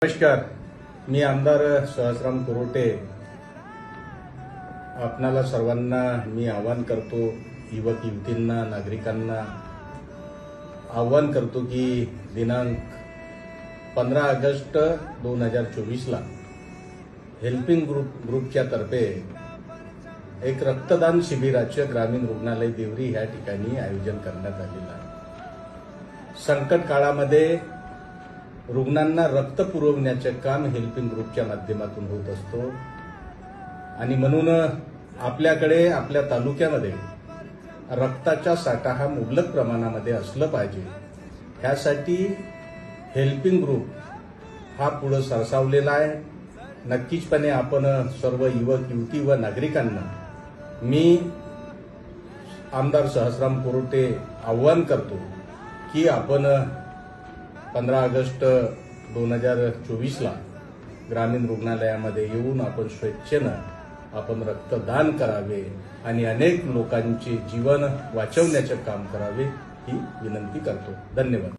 नमस्कार, मी आमदार सहस्राम कुरोटे आपणाला सर्वांना मी आवाहन करतो, युवक युवतींना, नागरिकांना आवाहन करतो की दिनांक 15 ऑगस्ट 2024 ला हेल्पिंग ग्रुपच्या तर्फे एक रक्तदान शिबिराचे ग्रामीण रुग्णालय देवरी या ठिकाणी आयोजन करण्यात आलेलं आहे। संकट काळामध्ये रुग्णांना रक्त पुरवण्याचे काम हेल्पिंग ग्रुपच्या माध्यमातून होत असतो आणि म्हणून आपल्याकडे आपल्या तालुक्यामध्ये रक्ताचा साठा हा मुबलक प्रमाणामध्ये असलं पाहिजे। यासाठी हेल्पिंग ग्रुप हा पुढे सरसावलेला आहे। नक्कीचपणे आपण सर्व युवक युवती व नागरिकांना मी आमदार सहस्राम कुरोटे आवाहन करतो की आपण 15 ऑगस्ट 2024 ला ग्रामीण रुग्णालयामध्ये येऊन आपण स्वेच्छेनं आपण रक्तदान करावे आणि अनेक लोकांचे जीवन वाचवण्याचे काम करावे ही विनंती करतो। धन्यवाद।